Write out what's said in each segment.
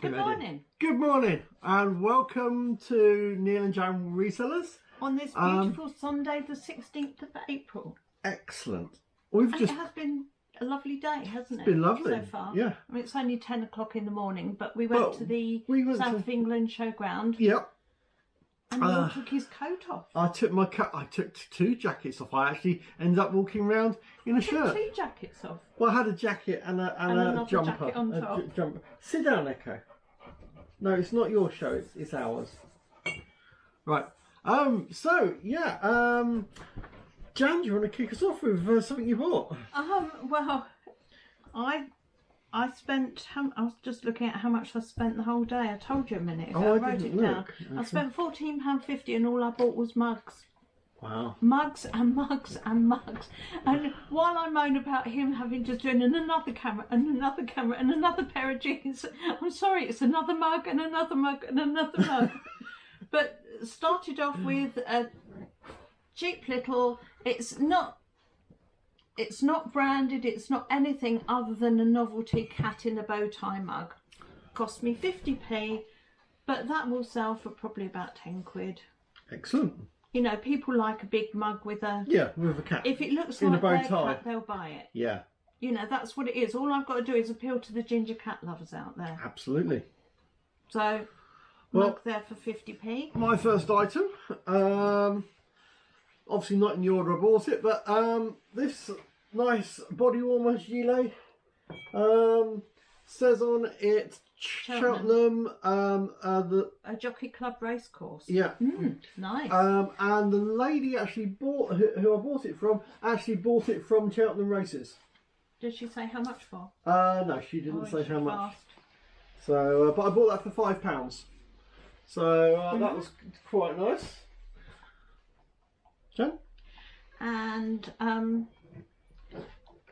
Good morning. Good morning, and welcome to Neil and Jan Resellers. On this beautiful Sunday, the 16th of April. Excellent. It has been a lovely day, hasn't it? It's been lovely. So far. Yeah. I mean, it's only 10 o'clock in the morning, but we went to the South of England showground. Yep. And Neil took his coat off. I took two jackets off. I actually ended up walking around in a shirt. Two jackets off. Well, I had a jacket and a jumper. Jacket on top. Jumper. Sit down, Echo. No, it's not your show. It's ours. Right. So yeah. Jan, do you want to kick us off with something you bought? Well, I spent. I was just looking at how much I spent the whole day. I told you a minute ago. I wrote it down. Okay. I spent £14.50, and all I bought was mugs. Wow. Mugs and mugs and mugs. And while I moan about him having to do another camera and another camera and another pair of jeans, I'm sorry, it's another mug and another mug and another mug. But started off with a cheap little. It's not branded. It's not anything other than a novelty cat in a bow tie mug. Cost me 50p, but that will sell for probably about 10 quid. Excellent. You know, people like a big mug with a... Yeah, with a cat. If it looks in like a bow their tie. cat, they'll buy it. Yeah. You know, that's what it is. All I've got to do is appeal to the ginger cat lovers out there. Absolutely. So, mug there for 50p. My first item, obviously not in the order I bought it, but this nice body warmer gilet says on it Cheltenham, a jockey club race course. Yeah. Nice. And the lady actually bought, who I bought it from, actually bought it from Cheltenham races. Did she say how much for? No, she didn't say how much. So, but I bought that for £5. So that was quite nice. Jen? And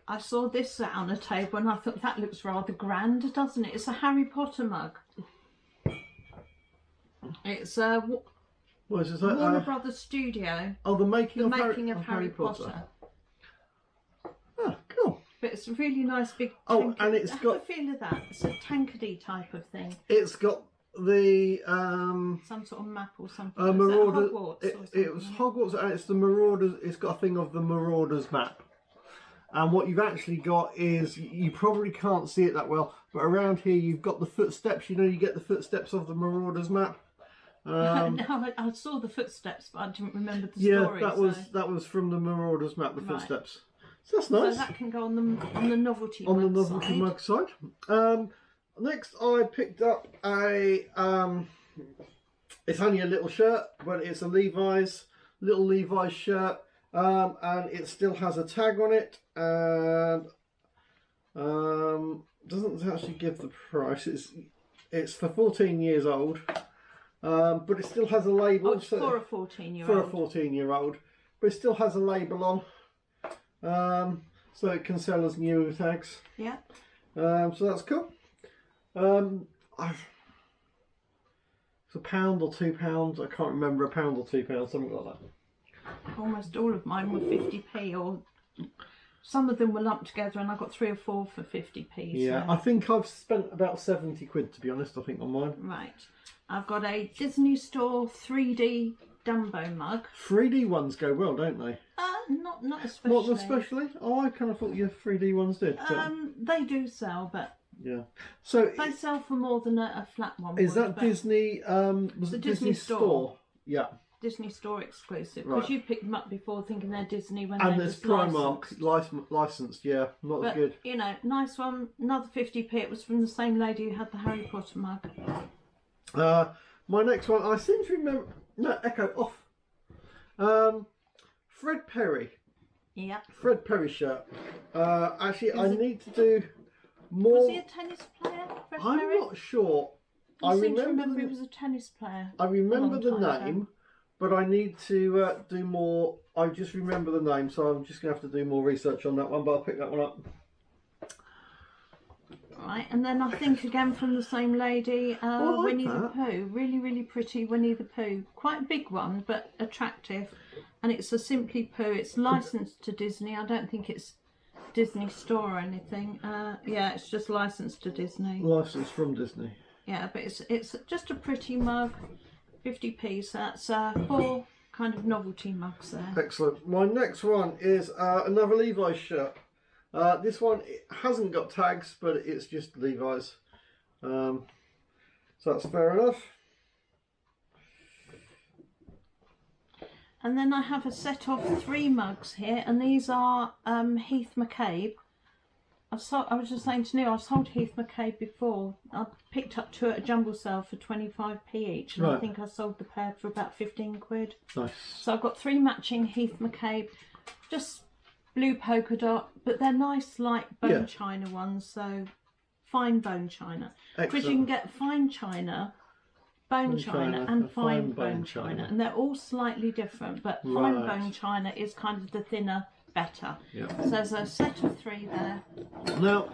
I saw this on a table and I thought that looks rather grand, doesn't it? It's a Harry Potter mug. It's what is this? Warner Brothers Studio. Oh, the making of Harry Potter. Oh, cool. But it's a really nice big. And it's got a feel of that. It's a tankard-y type of thing. It's got the some sort of map or something. Marauders. Hogwarts it was Hogwarts, and it's the Marauders. It's got a thing of the Marauders map. And what you've actually got is, you probably can't see it that well, but around here you've got the footsteps. You know, you get the footsteps of the Marauders map. No, I saw the footsteps, but I didn't remember the story. Yeah, that was from the Marauders map. The footsteps. So that's nice. So that can go on the novelty on the novelty mug side. Next, I picked up a. It's only a little shirt, but it's a little Levi's shirt, and it still has a tag on it, and doesn't actually give the price. It's for 14 years old, but it still has a label. Oh, for a 14-year-old. For a 14-year-old, but it still has a label on. So it can sell as new tags. Yeah. So that's cool. It's £1 or £2. I can't remember, £1 or £2, something like that. Almost all of mine were 50p, or some of them were lumped together, and I got 3 or 4 for 50p. Yeah, so. I think I've spent about 70 quid, to be honest. I think on mine. Right. I've got a Disney Store 3D Dumbo mug. 3D ones go well, don't they? Not especially. Not especially? Oh, I kind of thought your 3D ones did. They do sell, but yeah. So they sell for more than a flat one. Is that Disney? Was it Disney Store? Yeah. Disney Store exclusive, because you picked them up before thinking they're Disney when and they're there's Primark licensed. Yeah, not as good. You know, nice one. Another 50p. It was from the same lady who had the Harry Potter mug. My next one, I seem to remember. No, Echo off. Fred Perry. Yeah. Fred Perry shirt. Actually, I need to do more. Was he a tennis player, Fred Perry? I'm not sure. I remember he was a tennis player. I remember the name, but I need to do more. I just remember the name, so I'm just going to have to do more research on that one, but I'll pick that one up. Right, and then I think again from the same lady, Winnie the Pooh. Really, really pretty Winnie the Pooh. Quite a big one, but attractive. And it's a Simply Pooh. It's licensed to Disney. I don't think it's Disney Store or anything. Yeah, it's just licensed to Disney. Licensed from Disney. Yeah, but it's just a pretty mug, 50p. So that's 4 kind of novelty mugs there. Excellent. My next one is another Levi's shirt. This one, it hasn't got tags, but it's just Levi's. So that's fair enough. And then I have a set of 3 mugs here, and these are Heath McCabe. I was just saying to Neil, I've sold Heath McCabe before. I picked up 2 at a jumble sale for 25p each, and right. I think I sold the pair for about 15 quid. Nice. So I've got 3 matching Heath McCabe, just blue polka dot, but they're nice light bone china ones, so fine bone china. Because you can get fine china, bone china and fine bone china, and they're all slightly different, but fine bone china is kind of the thinner, better. Yeah. So there's a set of 3 there. Now,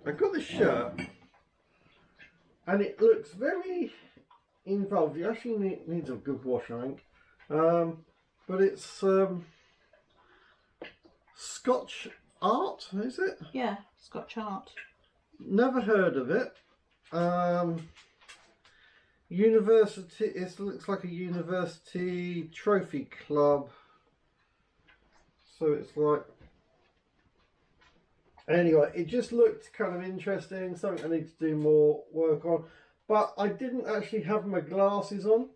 I've got this shirt, and it looks very involved. It actually needs a good wash, I think. But it's Scotch art, is it? Yeah, Scotch art. Never heard of it. University, it looks like a university trophy club. So it's like, anyway, it just looked kind of interesting, something I need to do more work on. But I didn't actually have my glasses on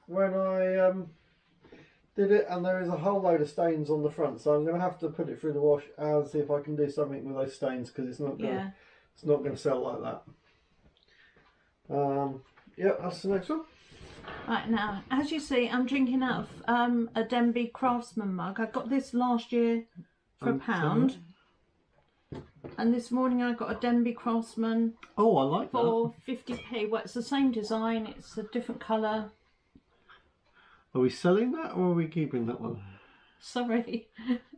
when I did it, and there is a whole load of stains on the front, so I'm going to have to put it through the wash and see if I can do something with those stains, because it's not going to sell like that. Yeah, that's the next one. Right, now, as you see, I'm drinking out of a Denby Craftsman mug. I got this last year for £1. And this morning I got a Denby Craftsman. Oh, I like that. For 50p. Well, it's the same design, it's a different colour. Are we selling that, or are we keeping that one? Sorry.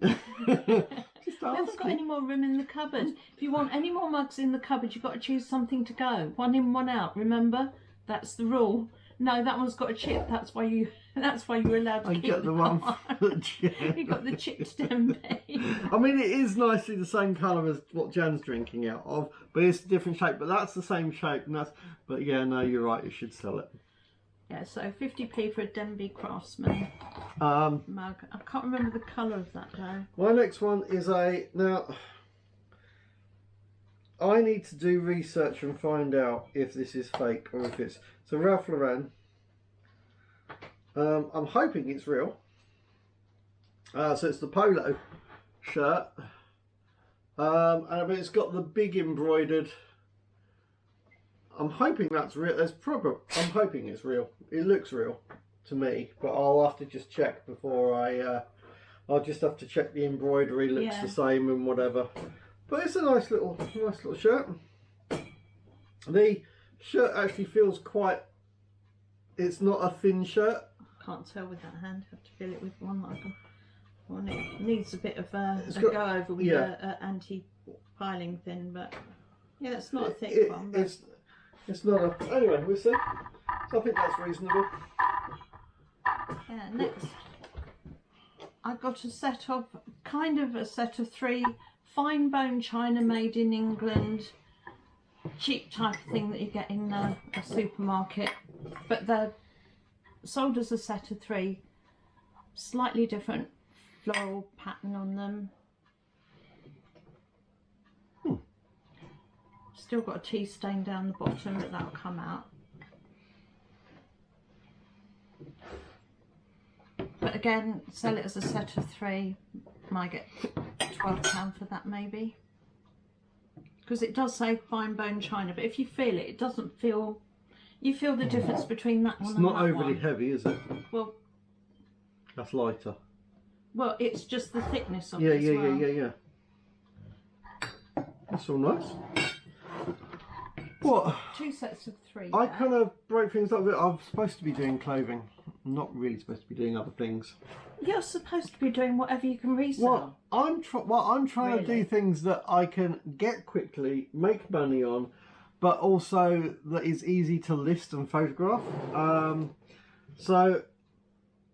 Just I haven't got any more room in the cupboard. If you want any more mugs in the cupboard, you've got to choose something to go. 1 in, 1 out. Remember, that's the rule. No, that one's got a chip. That's why you were allowed to keep get the one for the chip. You got the chipped Denby. I mean, it is nicely the same colour as what Jan's drinking out of, but it's a different shape. But that's the same shape, and that's. But yeah, no, you're right. You should sell it. Yeah, so 50p for a Denby Craftsman mug. I can't remember the colour of that though. My next one is now. I need to do research and find out if this is fake or if it's. So Ralph Lauren. I'm hoping it's real. So it's the polo shirt, and it's got the big embroidered. I'm hoping that's real. I'm hoping it's real. It looks real to me, but I'll have to just check before I'll just have to check the embroidery looks the same and whatever. But it's a nice little shirt. The shirt actually feels quite. It's not a thin shirt. Can't tell with that hand. Have to fill it with one like one. It needs a bit of a go over with a anti-piling thing, but yeah, it's not a thick one. But it's not a. Anyway, we'll see. So I think that's reasonable. Yeah. Next, I got a set of 3 fine bone china made in England, cheap type of thing that you get in a supermarket, but they're sold as a set of 3, slightly different floral pattern on them. Still got a tea stain down the bottom, but that'll come out. But again, sell it as a set of 3. Might get £12 for that maybe. Because it does say fine bone china, but if you feel it, it doesn't feel. You feel the difference between that one and that one. It's not overly heavy, is it? Well, that's lighter. Well, it's just the thickness of it as well. Yeah. That's all nice. What? 2 sets of 3. I kind of broke things up a bit. I'm supposed to be doing clothing. I'm not really supposed to be doing other things. You're supposed to be doing whatever you can resell. I'm trying to do things that I can get quickly, make money on, but also that is easy to list and photograph. So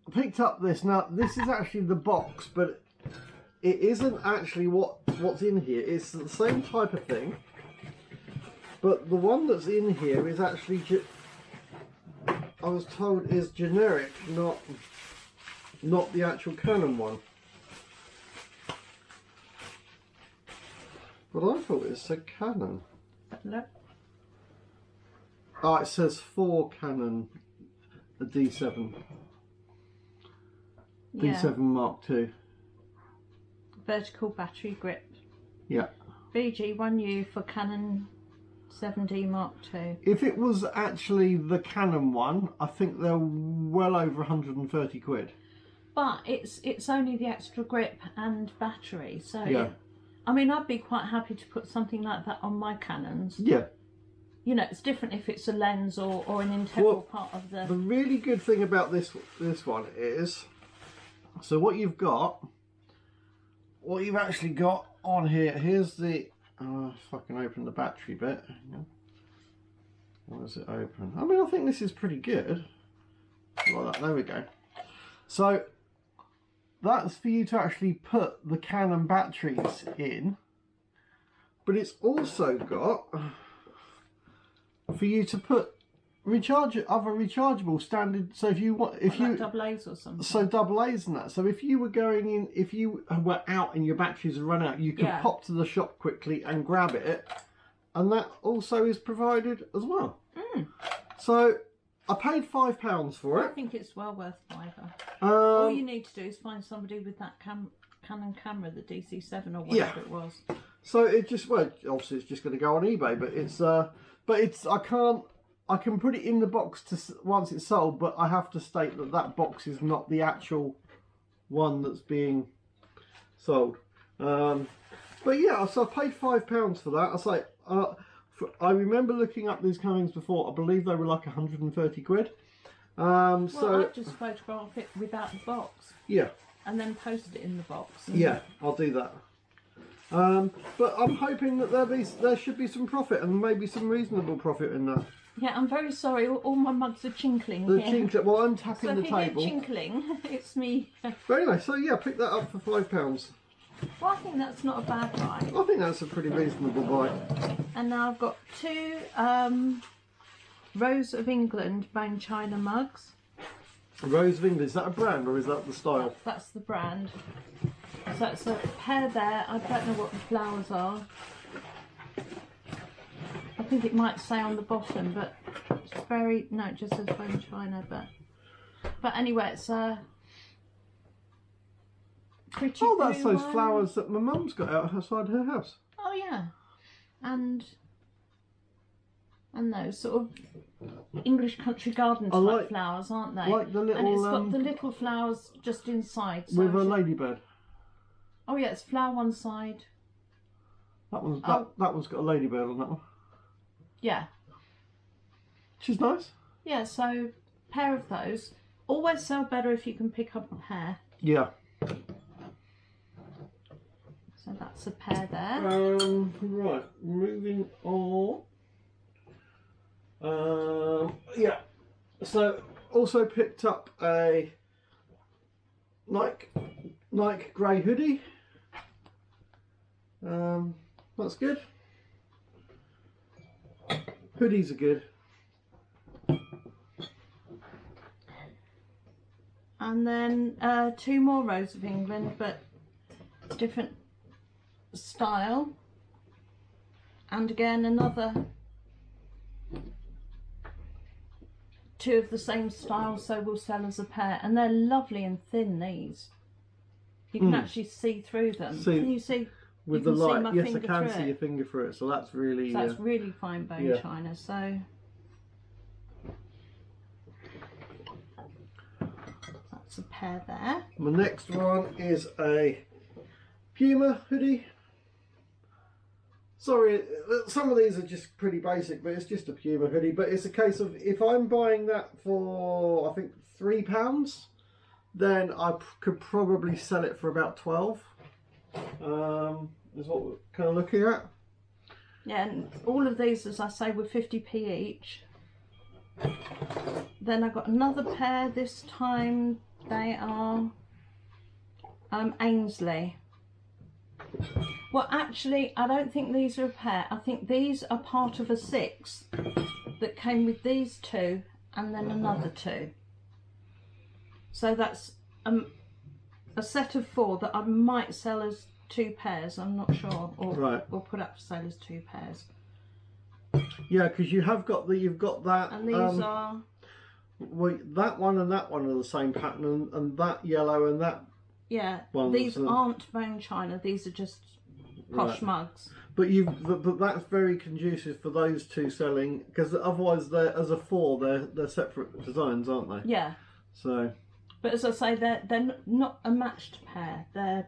I picked up this. Now this is actually the box, but it isn't actually what's in here. It's the same type of thing, But the one that's in here is actually, I was told, is generic, not the actual Canon one. But I thought it said Canon. Look. Oh, it says 4 Canon, a D7. Yeah. D7 Mark II. Vertical battery grip. Yeah. VG1U for Canon 7D Mark II. If it was actually the Canon one, I think they're well over 130 quid. But it's only the extra grip and battery, so Yeah. I mean, I'd be quite happy to put something like that on my Canons. Yeah. You know, it's different if it's a lens or an integral part of the... The really good thing about this one is, so what you've actually got on here, here's the, if I can open the battery bit. Why is it open? I mean, I think this is pretty good. Like that, there we go. So, that's for you to actually put the Canon batteries in, but it's also got for you to put other rechargeable standard. So if you want, like double A's or something. So double A's and that. So if you were going in, if you were out and your batteries had run out, you could pop to the shop quickly and grab it, and that also is provided as well. So I paid £5 for it. I think it's well worth £5. All you need to do is find somebody with that Canon camera, the DC7 or whatever it was. So it just, well, obviously it's just going to go on eBay, but it's, I can put it in the box once it's sold, but I have to state that box is not the actual one that's being sold. But yeah, so I paid £5 for that. I say, I remember looking up these Canons before. I believe they were like 130 quid. Well, so I'd just photograph it without the box. Yeah. And then post it in the box. Yeah, I'll do that. But I'm hoping that there should be some profit, and maybe some reasonable profit in that. Yeah, I'm very sorry. All my mugs are chinkling here. Well, I'm tapping the table. So if you hear chinkling, it's me. But anyway, so yeah, pick that up for £5. Well, I think that's not a bad buy. I think that's a pretty reasonable buy. And now I've got 2 Rose of England bone china mugs. Rose of England, is that a brand or is that the style? That's the brand. So it's a pair there. I don't know what the flowers are. I think it might say on the bottom, but it's very... No, it just says bone china, but anyway, it's a... pretty Oh, that's blue those one. flowers that my mum's got outside her house. Oh yeah, and those sort of English country garden type flowers, aren't they? Like the little. And it's got the little flowers just inside. So with a ladybird. Oh yeah, it's flower one side. That one's got a ladybird on that one. Yeah. She's nice. Yeah, so pair of those. Always sell better if you can pick up a pair. Yeah. So that's a pair there. Right, moving on. Yeah. So also picked up a Nike grey hoodie. That's good. Hoodies are good. And then 2 more Rose of England, but different style. And again another 2 of the same style, so we'll sell as a pair. And they're lovely and thin, these. You can actually see through them. Can you see? With the light, yes, I can see your finger through it, so that's really... So that's really fine bone china, so... That's a pair there. My next one is a Puma hoodie. Sorry, some of these are just pretty basic, but it's just a Puma hoodie. But it's a case of, if I'm buying that for, I think, £3, then I could probably sell it for about 12. Is what we're kind of looking at. Yeah, and all of these, as I say, were 50p each. Then I got another pair. This time they are Ainsley. Well, actually, I don't think these are a pair. I think these are part of a 6 that came with these 2 and then another 2. So that's a set of 4 that I might sell as 2 pairs. I'm not sure, or Right. we'll put up for sale as 2 pairs. Yeah, because you've got that. And these are. Well, that one and that one are the same pattern, and that yellow and that. Yeah, ones these and- aren't bone china. These are just posh Right. mugs. But but that's very conducive for those two selling, because otherwise they're as a 4 they're separate designs, aren't they? Yeah, So but as I say, they're not a matched pair. They're.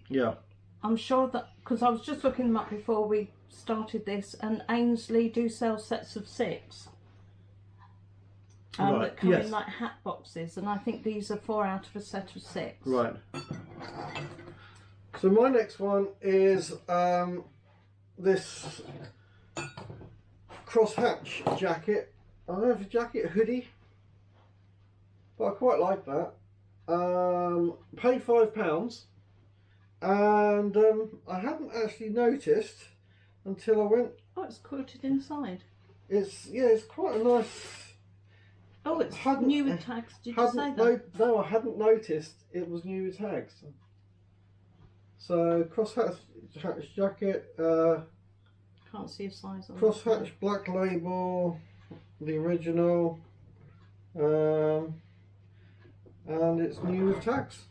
yeah. I'm sure that because I was just looking them up before we started this, and Ainsley do sell sets of 6. Right, That come yes. in like hat boxes, and I think these are 4 out of a set of 6. Right. So my next one is this crosshatch jacket. I don't know if it's a jacket, hoodie, but I quite like that. Paid £5, and I hadn't actually noticed until I went. Oh, it's quilted inside. It's quite a nice. Oh, it's Hadn't- new with tags. Did you say that? No, I hadn't noticed it was new with tags. So crosshatch jacket, Can't see a size on crosshatch black label, the original, and it's new with tags.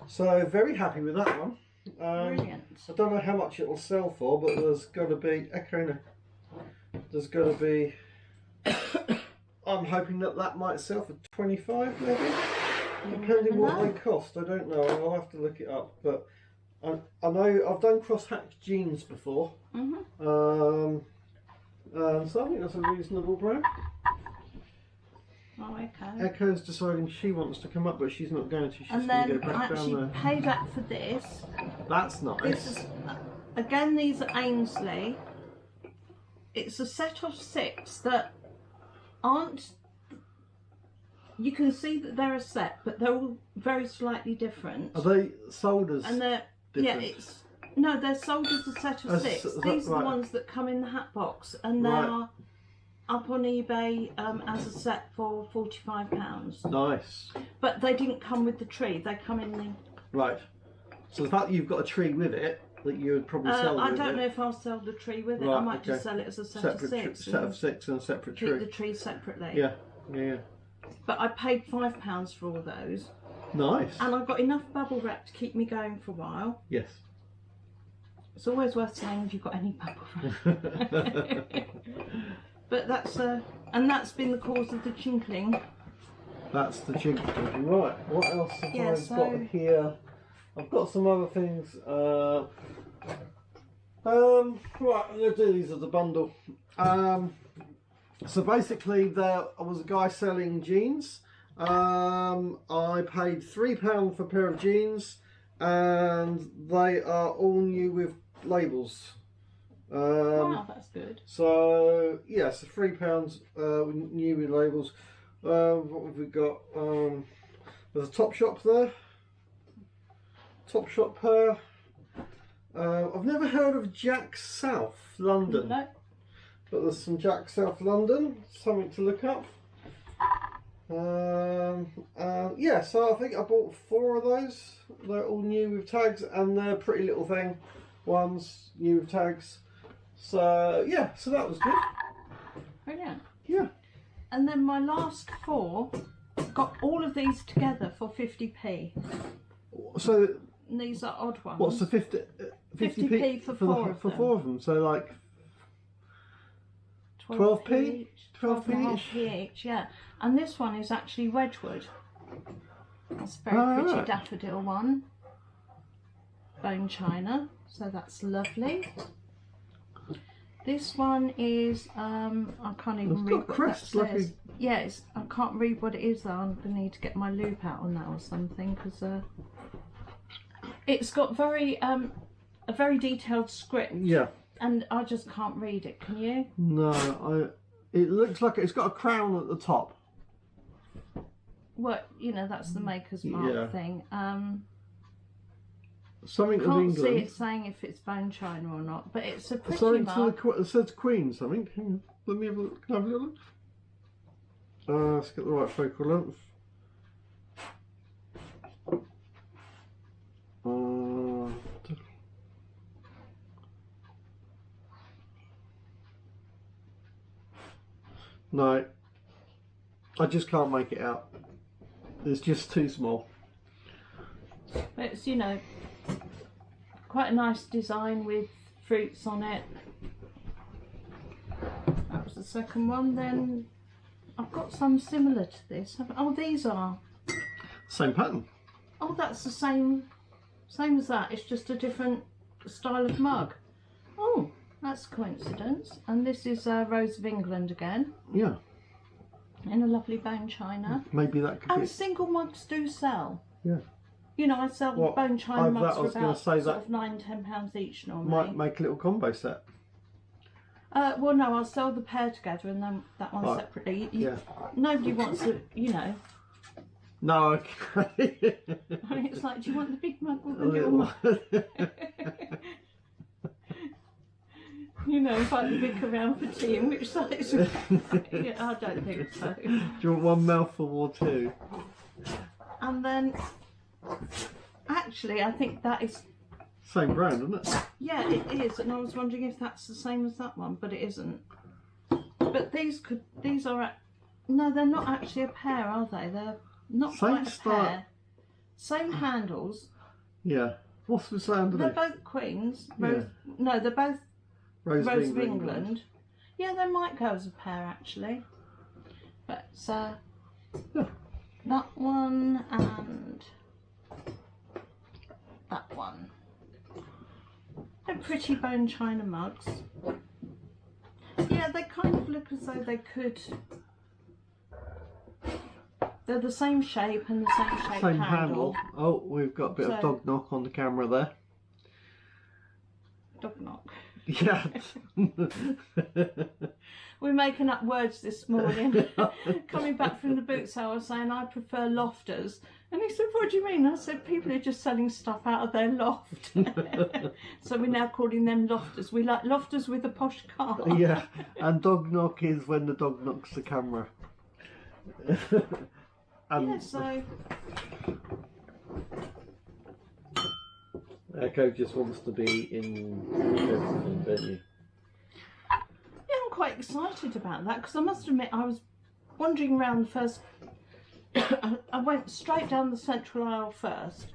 So very happy with that one. Brilliant. I don't know how much it'll sell for, but there's got to be There's got to be. I'm hoping that might sell for 25, maybe, depending what they cost. I don't know. I'll have to look it up. But I know I've done crosshatch jeans before, and so I think that's a reasonable brand. Oh, okay. Echo's deciding she wants to come up, but she's not going to. She's And going to then go I back down actually there. paid up for this. That's nice. This is again. These are Ainsley. It's a set of 6 that aren't. You can see that they're a set, but they're all very slightly different. Are they sold as? And they're different? they're sold as a set of 6. is that These are right? the ones that come in the hat box, and they Right. are up on eBay as a set for £45. Nice. But they didn't come with the tree. They come in the. Right. So the fact that you've got a tree with it, that you would probably sell I with don't it. know if I'll sell the tree with it. I Right, might okay. just sell it as a set Separate of 6. set of 6 and a separate Keep tree. the tree separately. Yeah, yeah. But I paid £5 for all those, Nice. and I got enough bubble wrap to keep me going for a while. Yes. It's always worth saying if you've got any bubble wrap. But that's and that's been the cause of the chinkling. That's the chink. Right. What else have Yeah, I so- got here? I've got some other things. Right. I'm going to do these as a bundle. So basically, there was a guy selling jeans. I paid £3 for a pair of jeans, and they are all new with labels. Wow, that's good. So yes, £3 new with labels. What have we got? There's a Topshop there. Topshop pair. I've never heard of Jack South London, No. but there's some Jack South London. Something to look up. Yeah, so I think I bought 4 of those. They're all new with tags, and they're Pretty Little Thing ones, new with tags. So yeah, so that was good. Brilliant. Yeah. And then my last 4 got all of these together for 50p. So And these are odd ones. what's the 50p for the- 4 of for them. 4 of them? So like 12p each? 12p each, yeah. And this one is actually Wedgwood. That's a very Oh, pretty right. daffodil one. Bone china, so that's lovely. This one is I can't even It's read got what that crests like says. Yeah, I can't read what it is though. I'm gonna need to get my loop out on that or something because it's got a very detailed script. Yeah. And I just can't read it. Can you? No, it looks like it's got a crown at the top. Well, you know, that's the maker's mark Yeah. thing. Something of Can't England. see it saying if it's bone china or not, but it's a pretty Something mug. to it says Queen something. Hang on. Let me have a look. Can I have a little look? Let's get the right focal length. No, I just can't make it out. It's just too small. But it's, you know, quite a nice design with fruits on it. That was the second one. Then I've got some similar to this. Oh, these are. Same pattern. Oh, that's the same as that. It's just a different style of mug. Oh, that's a coincidence. And this is Rose of England again. Yeah. In a lovely bone china. Maybe that could And be. single mugs do sell. Yeah. You know, I sell What? bone china mugs I for was gonna about say sort of £9–10 each normally. Might make a little combo set. Well, no, I'll sell the pair together and then that one Right. separately. Yeah. Nobody wants to, you know. No, okay. I mean, it's like, do you want the big mug or the A little little mug? one. You know, invite the vicar around for tea and which size? Yeah, I don't think so. Do you want one mouthful or two? And then, actually, I think that is, Same brand, isn't it? yeah, it is. And I was wondering if that's the same as that one, but it isn't. But these are, no, they're not actually a pair, are they? They're not Same quite a style. pair. Same handles. Yeah. What's the sound of They're it? both Queens. Yeah. No, they're both Rose Rose of England. Yeah, they might go as a pair actually. But Yeah. that one and that one. They're pretty bone china mugs. Yeah, they kind of look as though they could. They're the same shape and the same shape Same handle. Oh, we've got a bit of dog knock on the camera there. Dog knock. Yeah. We're making up words this morning. Coming back from the boot sale, I was saying I prefer lofters. And he said, what do you mean? I said, people are just selling stuff out of their loft. So we're now calling them lofters. We like lofters with a posh car. Yeah. And dog knock is when the dog knocks the camera. Yeah, so Echo just wants to be in everything, don't you? yeah, I'm quite excited about that because I must admit I was wandering around the first. I went straight down the central aisle first,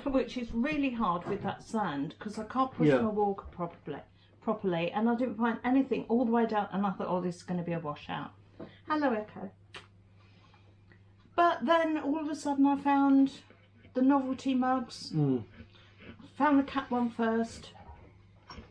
which is really hard with that sand because I can't push my walker properly, and I didn't find anything all the way down. And I thought, oh, this is going to be a washout. Hello, Echo. But then all of a sudden I found the novelty mugs. Found the cat one first.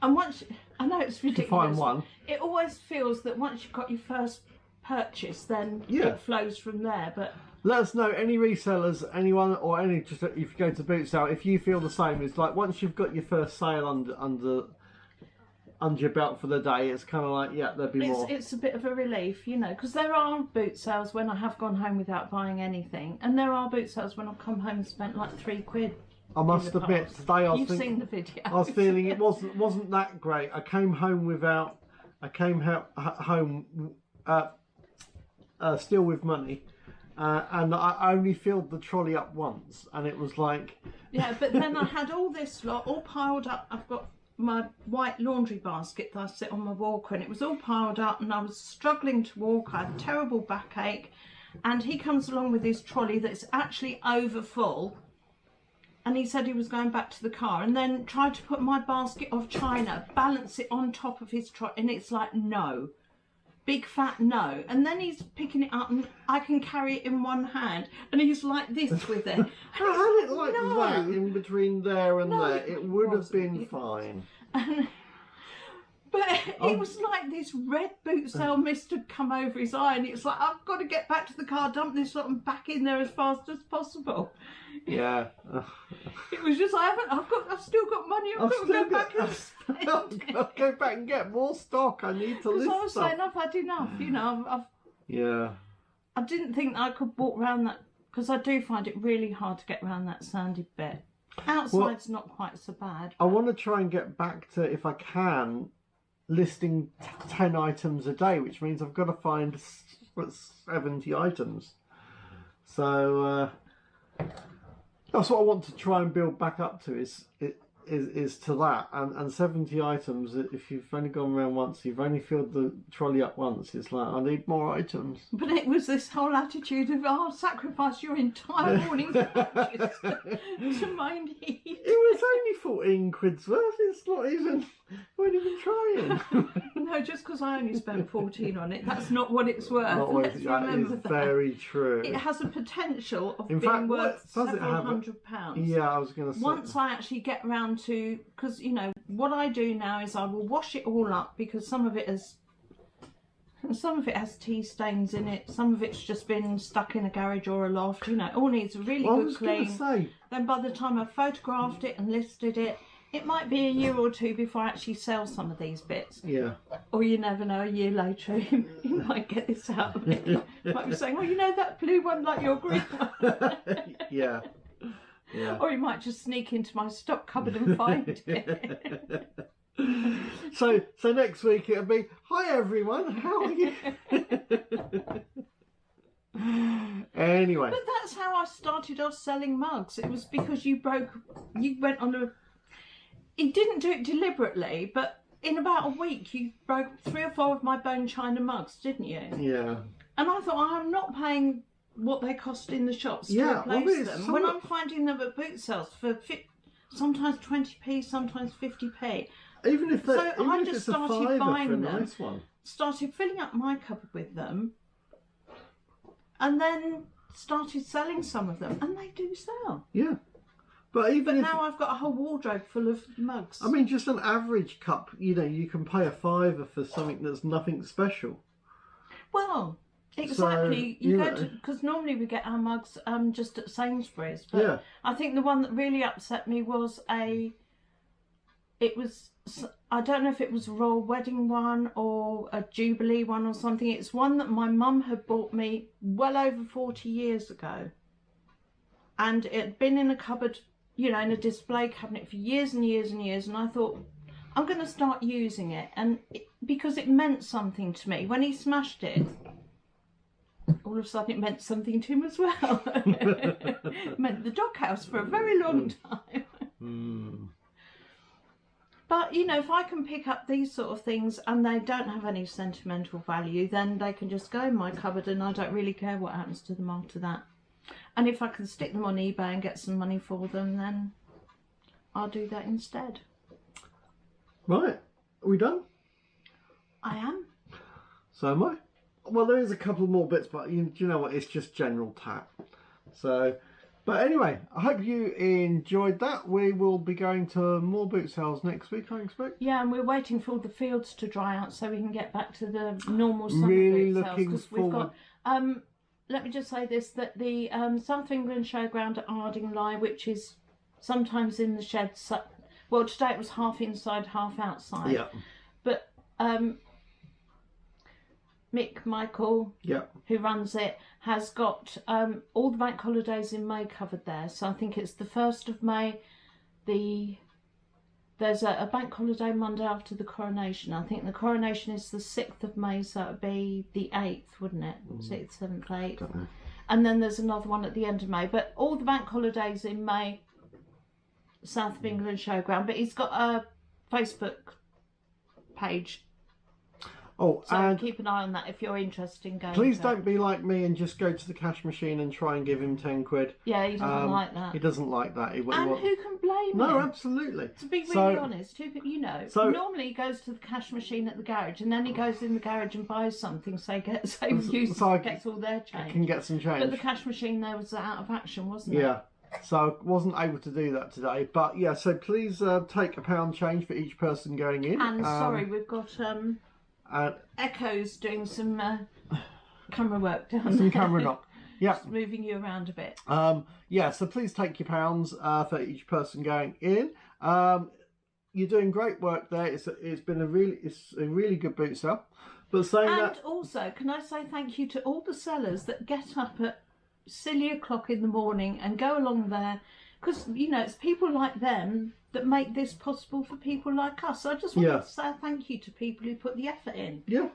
And once, I know it's ridiculous. Find one. It always feels that once you've got your first purchase, then it flows from there. But let us know, any resellers, anyone, or any, just if you go to boot sale, if you feel the same. It's like once you've got your first sale under your belt for the day, it's kind of like, yeah, there'll be more. It's a bit of a relief, you know, because there are boot sales when I have gone home without buying anything, and there are boot sales when I've come home and spent like £3. I must admit, today I was You've seen the video. I was feeling it wasn't that great. I came home still with money, and I only filled the trolley up once, and it was like. Yeah, but then I had all this lot all piled up. I've got my white laundry basket that I sit on my walker, and it was all piled up, and I was struggling to walk. I had a terrible backache, and he comes along with his trolley that's actually over full, and he said he was going back to the car, and then tried to put my basket of china, balance it on top of his trolley, and it's like, no. Big fat no. And then he's picking it up and I can carry it in one hand and he's like this with it. I had it like that in between there and there. It would have been fine. But it was like this red boot sale mist had come over his eye, and it's like, I've got to get back to the car, dump this lot and back in there as fast as possible. Yeah. It was just, I've still got money, I've got to go back and spend I'll go back and get more stock. I need to list Because I was stuff. saying I've had enough, you know. Yeah. I didn't think that I could walk around that, because I do find it really hard to get around that sandy bit. Outside's not quite so bad. I want to try and get back to, if I can, listing 10 items a day, which means I've got to find 70 items. So that's what I want to try and build back up to, is to that. And 70 items, if you've only gone around once, you've only filled the trolley up once, it's like, I need more items. But it was this whole attitude of, I'll sacrifice your entire morning's wages to my needs. It was only 14 quid's worth. It's not even, weren't even trying. No, just because I only spent 14 on it, that's not what it's worth. Not what Let's that remember is that. Very true. It has a potential of In being fact, worth does it several have £100s. Yeah, I was going to say. Once I actually get round to, because you know what I do now is I will wash it all up, because some of it has tea stains in it, some of it's just been stuck in a garage or a loft. You know, it all needs a really good clean. Say, then by the time I've photographed it and listed it, it might be a year or two before I actually sell some of these bits. Yeah. Or you never know, a year later you might get this out of it. You might be saying, well, you know that blue one like your green one. Yeah. Yeah. Or you might just sneak into my stock cupboard and find it. So next week it'll be, hi everyone, how are you? Anyway. But that's how I started off selling mugs. It was because you went on a... You didn't do it deliberately, but in about a week you broke 3 or 4 of my bone china mugs, didn't you? Yeah. And I thought, I'm not paying what they cost in the shops to replace them. When I'm finding them at boot sales for sometimes 20p, sometimes 50p. Even if So I just it's a started fiver buying for a them, nice one. started filling up my cupboard with them, and then started selling some of them, and they do sell. Yeah. But now I've got a whole wardrobe full of mugs. I mean, just an average cup, you know, you can pay a fiver for something that's nothing special. Well, exactly. So, you go to, because normally we get our mugs just at Sainsbury's, but Yeah. I think the one that really upset me was I don't know if it was a royal wedding one or a jubilee one or something. It's one that my mum had bought me well over 40 years ago, and it had been in a cupboard, you know, in a display cabinet for years and years and years, and I thought, I'm going to start using it, and because it meant something to me. When he smashed it, all of a sudden it meant something to him as well. It meant the doghouse for a very long time. Mm. But, you know, if I can pick up these sort of things and they don't have any sentimental value, then they can just go in my cupboard and I don't really care what happens to them after that. And if I can stick them on eBay and get some money for them, then I'll do that instead. Right. Are we done? I am. So am I. Well, there is a couple more bits, but do you know what? It's just general tat. So, but anyway, I hope you enjoyed that. We will be going to more boot sales next week, I expect. Yeah, and we're waiting for all the fields to dry out so we can get back to the normal summer Really boot sales. looking We've forward. got, let me just say this, that the South England Showground at Ardingly, which is sometimes in the sheds, well, today it was half inside, half outside. Yeah. But Mick Michael, who runs it, has got all the bank holidays in May covered there. So I think it's the 1st of May. There's a bank holiday Monday after the coronation. I think the coronation is the 6th of May, so it would be the 8th, wouldn't it? 6th, 7th, 8th. Don't know. And then there's another one at the end of May. But all the bank holidays in May, South of England Showground. But he's got a Facebook page. Oh, So and keep an eye on that if you're interested in going. please to don't be like me and just go to the cash machine and try and give him 10 quid. Yeah, he doesn't like that. He doesn't like that. And who can blame him? No, absolutely. To be really honest, So- normally he goes to the cash machine at the garage and then he goes in the garage and buys something, so he gets So I gets all their change. Can get some change. But the cash machine there was out of action, wasn't it? Yeah. So I wasn't able to do that today. But yeah, so please take £1 change for each person going in. And sorry, we've got and Echo's doing some camera work down there. some camera knock. Yeah. Just moving you around a bit. Yeah, so please take your £1 for each person going in. You're doing great work there. It's a really good boot sale. But saying And that, also, can I say thank you to all the sellers that get up at silly o'clock in the morning and go along there, because you know it's people like them that make this possible for people like us. So I just wanted to say thank you to people who put the effort in. Yeah,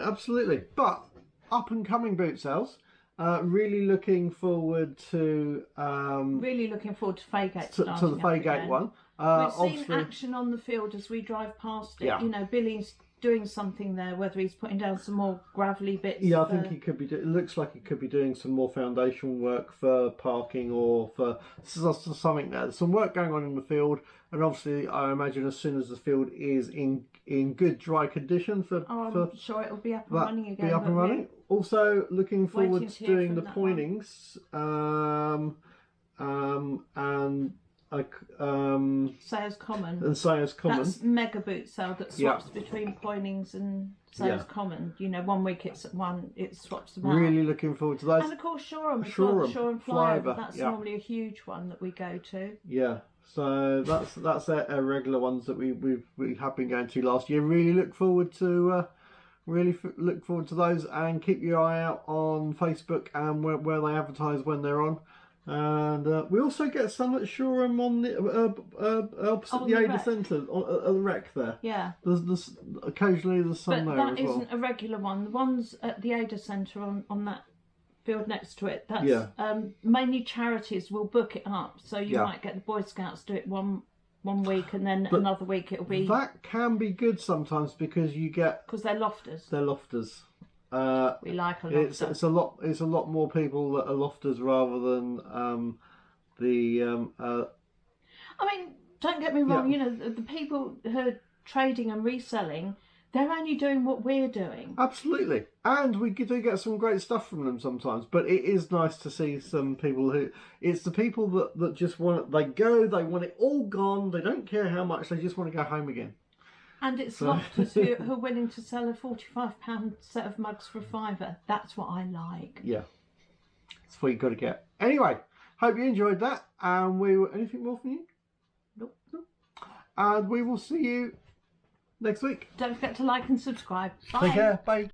absolutely. But up and coming boot sales. Really looking forward to really looking forward to Faygate to the Faygate one. We've seen action on the field as we drive past it. Yeah. You know, Billy's doing something there. Whether he's putting down some more gravelly bits. Yeah, I think he could be. It looks like he could be doing some more foundation work for parking or for something there. There's some work going on in the field, and obviously, I imagine as soon as the field is in good dry condition I'm sure it'll be up and running again. Be up and running. Also, looking forward to doing the pointings, and Sayers Common. And Sayers Common. That's mega boot sale that swaps between Poynings and Sayers Common. You know, 1 week it's at one, it swaps about. Really looking forward to those. And of course Shoreham as well. Shoreham Flyover. That's normally a huge one that we go to. Yeah. So that's our regular ones that we have been going to last year. Really look forward to those, and keep your eye out on Facebook and where they advertise when they're on. And we also get some at Shoreham on the opposite the Ada Centre at the wreck there. Yeah. There's occasionally there's some there as well. But that isn't a regular one. The ones at the Ada Centre on that field next to it, that's mainly charities will book it up. So you might get the Boy Scouts do it one week, and then another week it'll be. That can be good sometimes because you get they're lofters. They're lofters. We like a lofter. It's a lot more people that are lofters rather than I mean, don't get me wrong. You know, the people who are trading and reselling, they're only doing what we're doing. Absolutely, and we do get some great stuff from them sometimes. But it is nice to see some people who. It's the people that just want they want it all gone. They don't care how much. They just want to go home again. And it's lofters who are willing to sell a £45 set of mugs for £5. That's what I like. Yeah, that's what you've got to get. Anyway, hope you enjoyed that. And anything more from you? Nope. And we will see you next week. Don't forget to like and subscribe. Bye. Take care. Bye.